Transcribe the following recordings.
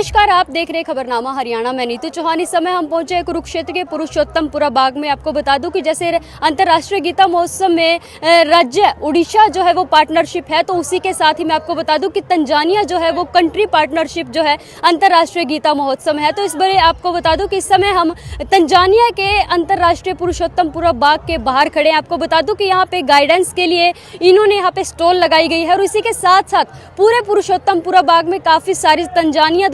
नमस्कार, आप देख रहे हैं खबरनामा हरियाणा। मैं नीतू चौहान। इस समय हम पहुंचे हैं कुरुक्षेत्र के पुरुषोत्तमपुरा बाग में। आपको बता दूं कि जैसे अंतर्राष्ट्रीय गीता महोत्सव में राज्य उड़ीसा जो है वो पार्टनरशिप है, तो उसी के साथ ही मैं आपको बता दूं कि तंजानिया जो है वो कंट्री पार्टनरशिप जो है अंतर्राष्ट्रीय गीता महोत्सव में है। तो इस बारे आपको बता दूं कि इस समय हम तंजानिया के अंतर्राष्ट्रीय पुरुषोत्तमपुरा बाग के बाहर खड़े हैं। आपको बता दूं कि यहाँ पे गाइडेंस के लिए इन्होंने यहाँ पे स्टॉल लगाई गई है और इसी के साथ साथ पूरे पुरुषोत्तमपुरा बाग में काफी सारी तंजानिया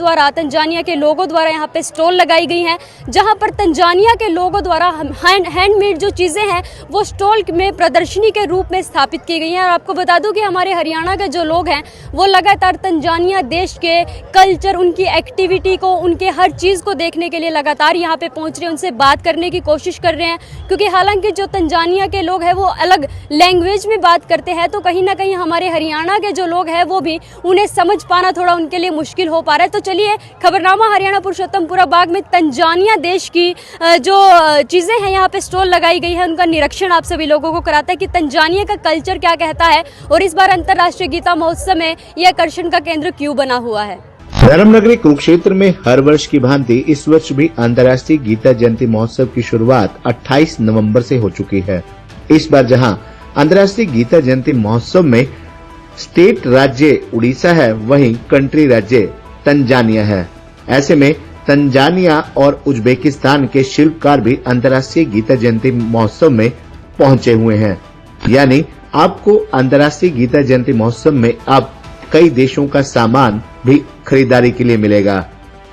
के लोगों द्वारा यहाँ पे स्टॉल लगाई गई हैं, जहाँ पर तंजानिया के लोगों द्वारा हैंडमेड जो चीजें हैं वो स्टॉल में प्रदर्शनी के रूप में स्थापित की गई हैं। और आपको बता दूं कि हमारे हरियाणा के जो लोग हैं वो लगातार तंजानिया देश के कल्चर, उनकी एक्टिविटी को, उनके हर चीज को देखने के लिए लगातार यहाँ पे पहुंच रहे हैं, उनसे बात करने की कोशिश कर रहे हैं। क्योंकि हालांकि जो तंजानिया के लोग हैं वो अलग लैंग्वेज में बात करते हैं, तो कहीं ना कहीं हमारे हरियाणा के जो लोग हैं वो भी उन्हें समझ पाना थोड़ा उनके लिए मुश्किल हो पा रहा है। तो चलिए खबरनामा हरियाणा पुरुषोत्तमपुरा बाग में तंजानिया देश की जो चीजें हैं यहाँ पे स्टॉल लगाई गई है, उनका निरीक्षण आप सभी लोगों को कराता है कि तंजानिया का कल्चर क्या कहता है और इस बार अंतर्राष्ट्रीय गीता महोत्सव में यह आकर्षण का केंद्र क्यों बना हुआ है। धर्मनगरी कुरुक्षेत्र में हर वर्ष की भांति इस वर्ष भी अंतर्राष्ट्रीय गीता जयंती महोत्सव की शुरुआत 28 नवंबर से हो चुकी है। इस बार जहां अंतर्राष्ट्रीय गीता जयंती महोत्सव में स्टेट राज्य उड़ीसा है, वहीं कंट्री राज्य तंजानिया है। ऐसे में तंजानिया और उज्बेकिस्तान के शिल्पकार भी अंतर्राष्ट्रीय गीता जयंती महोत्सव में पहुंचे हुए हैं। यानी आपको अंतर्राष्ट्रीय गीता जयंती महोत्सव में अब कई देशों का सामान भी खरीदारी के लिए मिलेगा।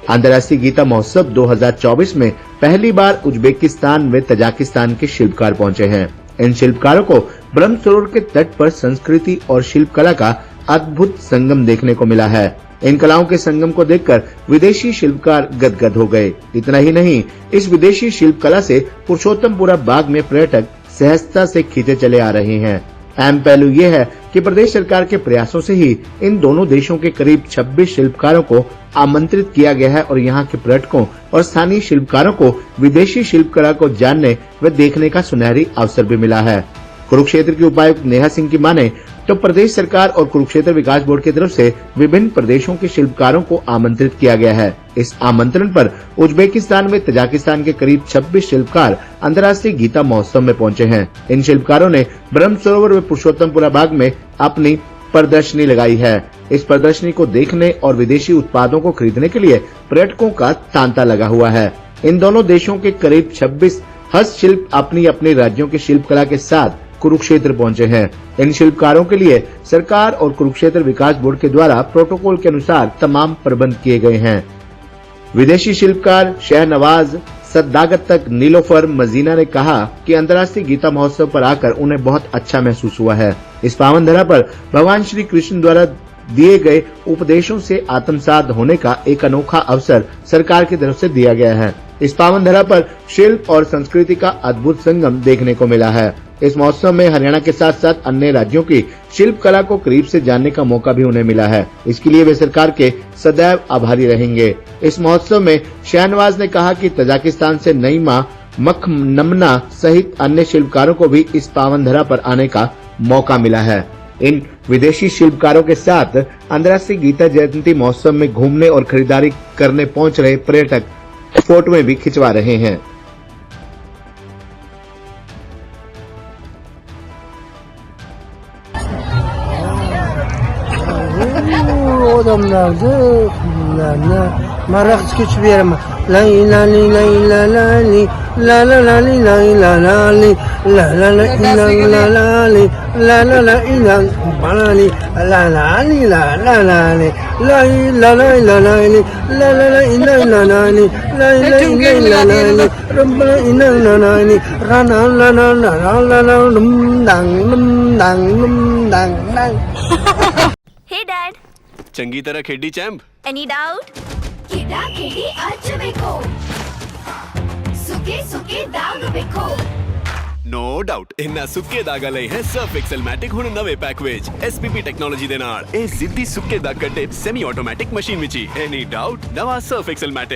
अंतर्राष्ट्रीय गीता महोत्सव 2024 में पहली बार उज्बेकिस्तान व तजाकिस्तान के शिल्पकार पहुंचे हैं। इन शिल्पकारों को ब्रह्म सरोवर के तट पर संस्कृति और शिल्पकला का अद्भुत संगम देखने को मिला है। इन कलाओं के संगम को देखकर विदेशी शिल्पकार गदगद हो गए। इतना ही नहीं, इस विदेशी शिल्पकला से पुरुषोत्तमपुरा बाग में पर्यटक सहजता से खींचे चले आ रहे हैं। अहम पहलू ये है कि प्रदेश सरकार के प्रयासों से ही इन दोनों देशों के करीब 26 शिल्पकारों को आमंत्रित किया गया है और यहाँ के पर्यटकों और स्थानीय शिल्पकारों को विदेशी शिल्पकला को जानने व देखने का सुनहरी अवसर भी मिला है। कुरुक्षेत्र की उपायुक्त नेहा सिंह की माने तो प्रदेश सरकार और कुरुक्षेत्र विकास बोर्ड की तरफ से विभिन्न प्रदेशों के शिल्पकारों को आमंत्रित किया गया है। इस आमंत्रण पर उज्बेकिस्तान में तजाकिस्तान के करीब 26 शिल्पकार अंतर्राष्ट्रीय गीता महोत्सव में पहुंचे हैं। इन शिल्पकारों ने ब्रह्म सरोवर व पुरुषोत्तमपुरा बाग में अपनी प्रदर्शनी लगाई है। इस प्रदर्शनी को देखने और विदेशी उत्पादों को खरीदने के लिए पर्यटकों का तांता लगा हुआ है। इन दोनों देशों के करीब 26 हस्तशिल्प अपनी अपने राज्यों की शिल्पकला के साथ कुरुक्षेत्र पहुंचे हैं। इन शिल्पकारों के लिए सरकार और कुरुक्षेत्र विकास बोर्ड के द्वारा प्रोटोकॉल के अनुसार तमाम प्रबंध किए गए हैं। विदेशी शिल्पकार शहनवाज सद्दागत तक नीलोफर मजीना ने कहा कि अंतर्राष्ट्रीय गीता महोत्सव पर आकर उन्हें बहुत अच्छा महसूस हुआ है। इस पावन धरा पर भगवान श्री कृष्ण द्वारा दिए गए उपदेशों से आत्मसात होने का एक अनोखा अवसर सरकार की तरफ से दिया गया है। इस पावन धरा पर शिल्प और संस्कृति का अद्भुत संगम देखने को मिला है। इस महोत्सव में हरियाणा के साथ साथ अन्य राज्यों की शिल्प कला को करीब से जानने का मौका भी उन्हें मिला है। इसके लिए वे सरकार के सदैव आभारी रहेंगे। इस महोत्सव में शहनवाज ने कहा कि तजाकिस्तान से नईमा मखनमना सहित अन्य शिल्पकारों को भी इस पावन धरा पर आने का मौका मिला है। इन विदेशी शिल्पकारों के साथ अंतर्राष्ट्रीय गीता जयंती महोत्सव में घूमने और खरीदारी करने पहुंच रहे पर्यटक फोटोएं भी खिंचवा रहे हैं। Hey Dad, चंगी तरह खेडी चैंप। any doubt? ಕಿಡ ಕಿಡಿ ಅಚ್ಚಬೇಕು ಸುಖಿ ಸುಖಿ ದಾಗ್ ಬೇಕು नो डाउट इन्ना सुक्के दागा लई है सर्फ एक्सेल मैटिक हुण नवे पैक विच एसपीपी टेक्नोलॉजी दे नाल ए जिद्दी सुक्के दाग कड्डे सेमी ऑटोमैटिक मशीन विच एनी डाउट नवा सर्फ एक्सेल मैटिक।